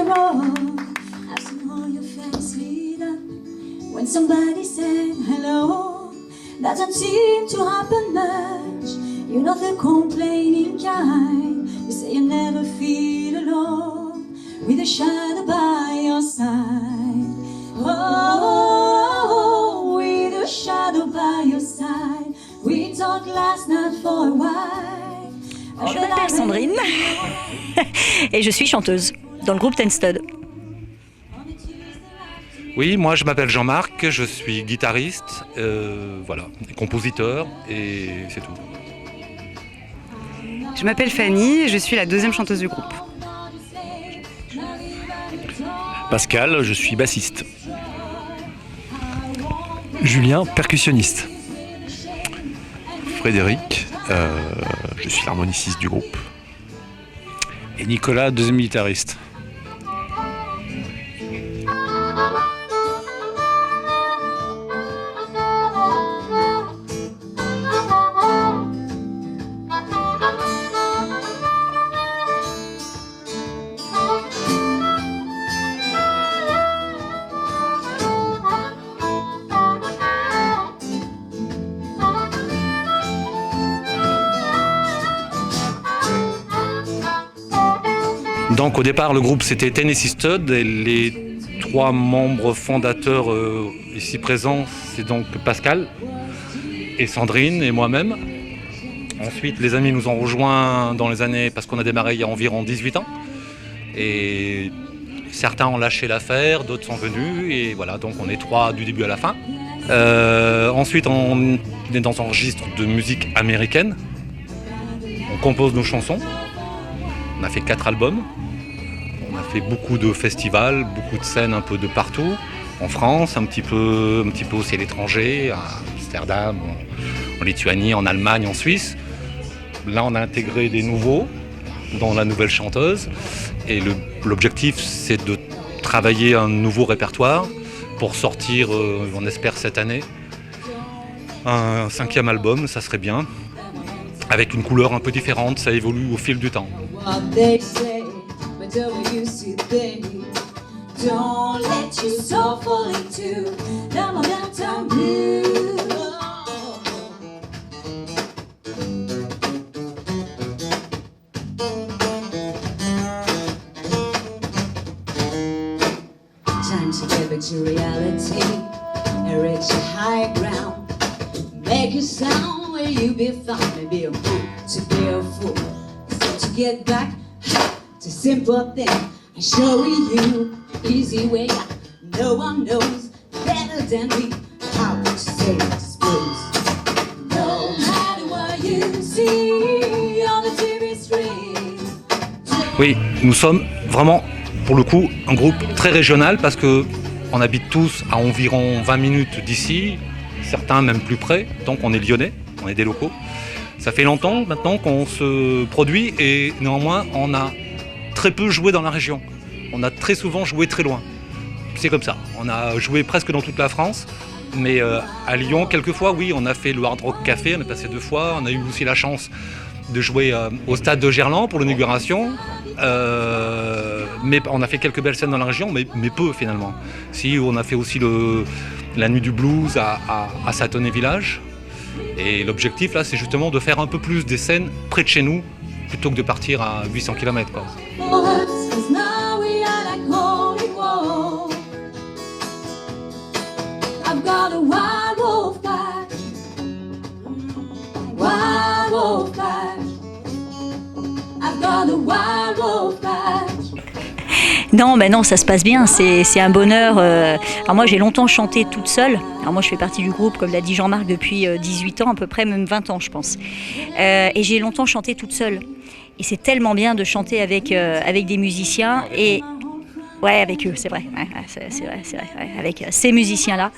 road. I've seen all your friends lead up. When somebody said hello, that doesn't seem to happen much. You're not the complaining kind. You say you never feel alone with a shadow by your side. Oh, with a shadow by your side. We talked last night for a while. Je m'appelle Sandrine et je suis chanteuse dans le groupe Ten Stud. Oui, moi je m'appelle Jean-Marc, je suis guitariste, compositeur et c'est tout. Je m'appelle Fanny et je suis la deuxième chanteuse du groupe. Pascal, je suis bassiste. Julien, percussionniste. Frédéric, je suis l'harmoniciste du groupe. Et Nicolas, deuxième guitariste. Donc au départ, le groupe c'était Tennessee Stud et les trois membres fondateurs ici présents, c'est donc Pascal et Sandrine et moi-même. Ensuite, les amis nous ont rejoints dans les années, parce qu'on a démarré il y a environ 18 ans. Et certains ont lâché l'affaire, d'autres sont venus et voilà, donc on est trois du début à la fin. Ensuite, on est dans un registre de musique américaine. On compose nos chansons. On a fait 4 albums. On a fait beaucoup de festivals, beaucoup de scènes un peu de partout. En France, un petit peu aussi à l'étranger, à Amsterdam, en Lituanie, en Allemagne, en Suisse. Là, on a intégré des nouveaux dans la nouvelle chanteuse. Et l'objectif, c'est de travailler un nouveau répertoire pour sortir, on espère cette année, un 5e album, ça serait bien. Avec une couleur un peu différente, ça évolue au fil du temps. Time to get back to reality and reach a high ground. Make a sound where you be found. Maybe a fool to be a fool. So to get back to simple thing, I show you easy way out. No one knows better than me how to say this blues. No matter what you see on the TV screen. Oui, nous sommes vraiment, pour le coup, un groupe très régional parce qu'on habite tous à environ 20 minutes d'ici, certains même plus près, donc on est lyonnais, on est des locaux. Ça fait longtemps maintenant qu'on se produit et néanmoins on a très peu joué dans la région. On a très souvent joué très loin. C'est comme ça, on a joué presque dans toute la France, mais à Lyon quelquefois, oui, on a fait le Hard Rock Café, on est passé 2 fois, on a eu aussi la chance de jouer au stade de Gerland pour l'inauguration. Mais on a fait quelques belles scènes dans la région, mais peu finalement. Si, on a fait aussi la nuit du blues à Satonnet Village. Et l'objectif là, c'est justement de faire un peu plus des scènes près de chez nous, plutôt que de partir à 800 km. Quoi. Non, mais non, ça se passe bien, c'est un bonheur. Alors moi, j'ai longtemps chanté toute seule. Alors moi, je fais partie du groupe, comme l'a dit Jean-Marc, depuis 18 ans, à peu près, même 20 ans, je pense. Et j'ai longtemps chanté toute seule. Et c'est tellement bien de chanter avec des musiciens. Et ouais, avec eux, c'est vrai. Ouais, c'est vrai, ouais, avec ces musiciens-là.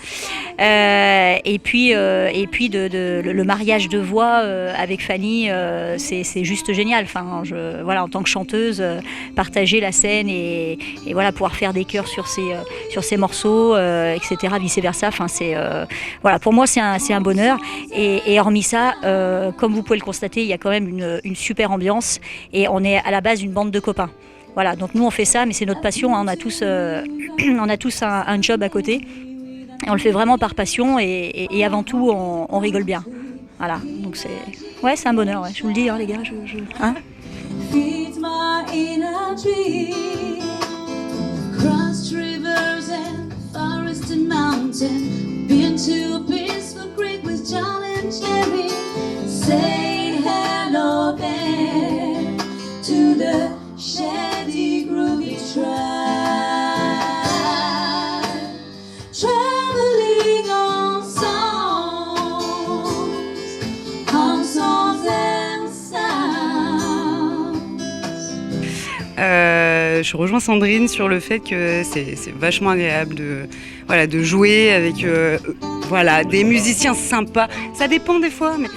Et puis le mariage de voix avec Fanny, c'est juste génial. Enfin, voilà, en tant que chanteuse, partager la scène et voilà, pouvoir faire des chœurs sur ces morceaux, etc. Vice versa. Enfin, voilà, pour moi, c'est un bonheur. Et hormis ça, comme vous pouvez le constater, il y a quand même une super ambiance et on est à la base une bande de copains. Voilà, donc nous on fait ça, mais c'est notre passion, hein. On a tous un job à côté. Et on le fait vraiment par passion et avant tout, on rigole bien. Voilà, donc c'est un bonheur, ouais. Je vous le dis, hein, les gars. Hein. Feeds my inner tree. Crossed rivers and forests and mountains. Been to a peaceful creek with John and Jerry. Say hello there to the shady groovy tribe. Traveling on songs and sounds. Je rejoins Sandrine sur le fait que c'est vachement agréable de jouer avec des musiciens sympas. Ça dépend des fois, mais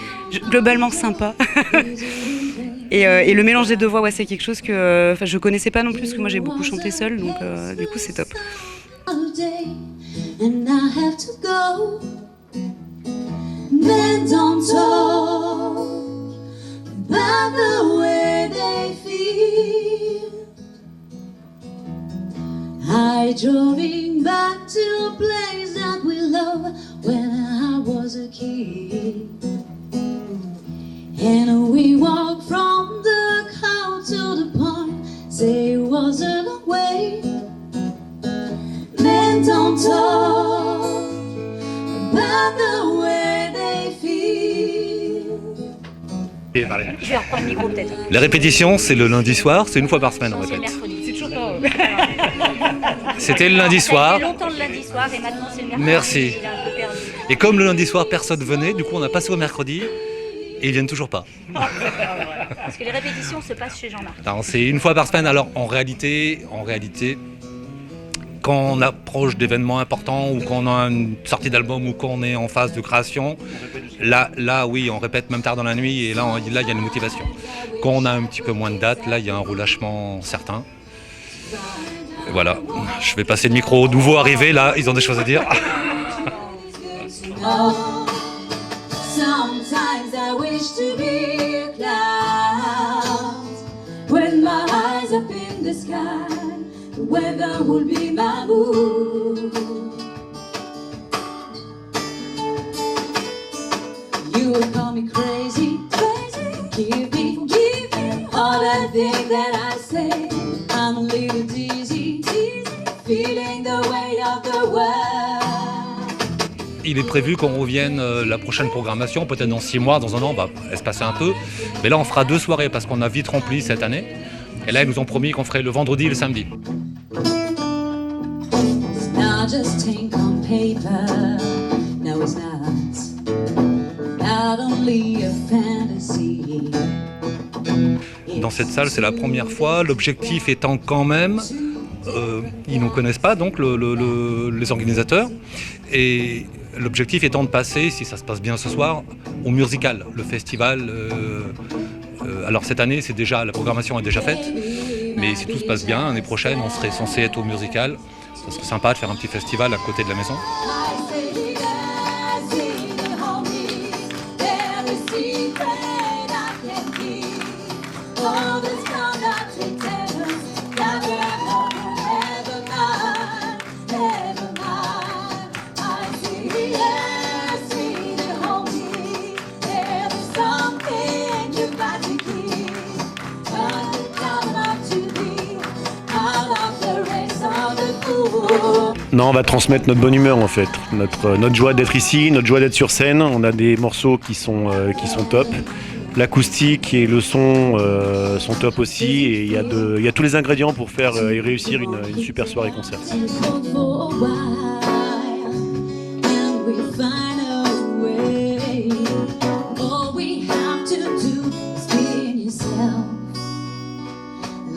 globalement sympa. Et le mélange des deux voix, ouais, c'est quelque chose que je connaissais pas non plus, parce que moi j'ai beaucoup chanté seule, donc du coup c'est top. And I have to go. Men don't talk about the way they feel. I drove back to a place that we loved when I was a kid. And we walked from the car to the point. Say it wasn't a way. Men don't talk about the way they feel. Je vais reprendre le micro peut-être. Les répétitions, c'est le lundi soir, c'est une fois par semaine on C'est le répète. mercredi. C'est toujours pas. C'était le lundi soir. Ça a été longtemps le lundi soir et maintenant c'est le mercredi. Merci. Il est un peu perdu. Et comme le lundi soir, personne venait, du coup on a passé au mercredi et ils viennent toujours pas. Parce que les répétitions se passent chez Jean-Marc. Non, c'est une fois par semaine. Alors en réalité, quand on approche d'événements importants ou quand on a une sortie d'album ou quand on est en phase de création, là oui, on répète même tard dans la nuit et là il y a une motivation. Quand on a un petit peu moins de dates, là il y a un relâchement certain. Et voilà, je vais passer le micro aux nouveaux arrivés, là ils ont des choses à dire. Sometimes I wish to be a cloud with my eyes up in the sky. The weather will be my mood. You will call me crazy, give me all the things that I say. I'm a little dizzy, feeling the weight of the world. Il est prévu qu'on revienne la prochaine programmation, peut-être dans 6 mois, dans un an, on va espacer un peu. Mais là, on fera 2 soirées parce qu'on a vite rempli cette année. Et là, ils nous ont promis qu'on ferait le vendredi et le samedi. Now just think on paper. No, it's not only a fantasy. Dans cette salle, c'est la première fois. L'objectif étant quand même, ils ne nous connaissent pas, donc les organisateurs. Et l'objectif étant de passer, si ça se passe bien ce soir, au musical, le festival. Alors cette année, la programmation est déjà faite. Mais si tout se passe bien, l'année prochaine, on serait censé être au musical. Ça serait sympa de faire un petit festival à côté de la maison. Non, on va transmettre notre bonne humeur en fait, notre joie d'être ici, notre joie d'être sur scène. On a des morceaux qui sont top. L'acoustique et le son sont top aussi et il y a tous les ingrédients pour faire et réussir une super soirée concert.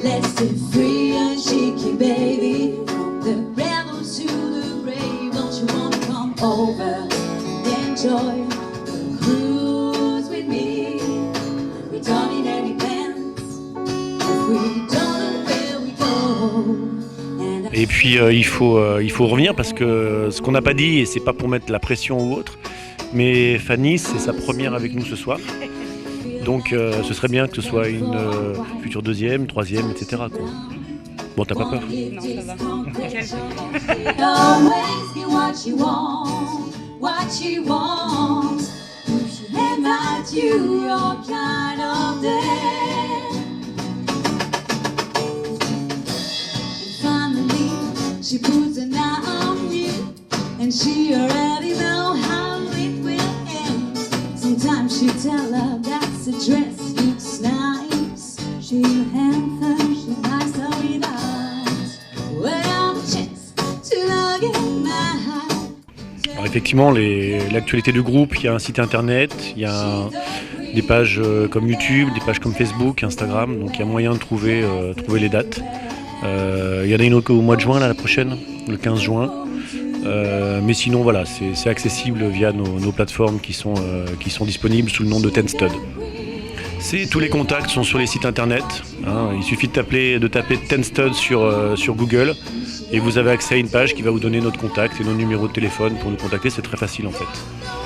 Let's be free and cheeky, baby. From the rebels to the brave, don't you wanna come over? Enjoy the cruise with me. We don't need any plans. If we don't know where we go. Et puis il faut revenir parce que ce qu'on n'a pas dit, et c'est pas pour mettre la pression ou autre, mais Fanny, c'est sa première avec nous ce soir. Donc ce serait bien que ce soit une future deuxième, troisième, etc. quoi. Bon, t'as pas peur? Non, ça va. Always get what you want, what you want. And that you are kind of dead. And finally, she puts an eye on you, and she already know how it will end. Sometimes she tell her that's a dress looks nice. She'll hand her, she buys her without. Well, the chance to look at my heart. Alors effectivement, l'actualité du groupe, il y a un site internet, il y a des pages comme YouTube, des pages comme Facebook, Instagram, donc il y a moyen de trouver les dates. Il y en a une au mois de juin, là, la prochaine, le 15 juin. Mais sinon, voilà, c'est accessible via nos plateformes qui sont disponibles sous le nom de Ten Stud. Tous les contacts sont sur les sites internet. Hein. Il suffit de taper Ten Stud sur Google et vous avez accès à une page qui va vous donner notre contact et nos numéros de téléphone pour nous contacter. C'est très facile en fait.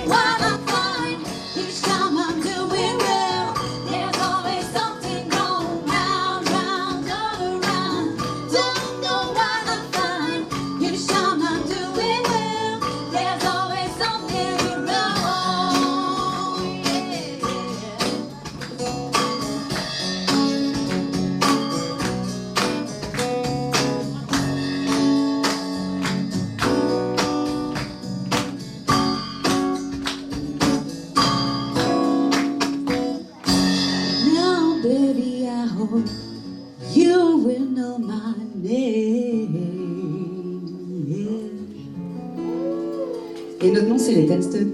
What I find each time I'm doing well, there's always something wrong. Round, round, all around. Don't know what I find each time I'm doing well, there's always something wrong. Now, baby, I hope you will know my name. Et notre nom, c'est les Ten Stud.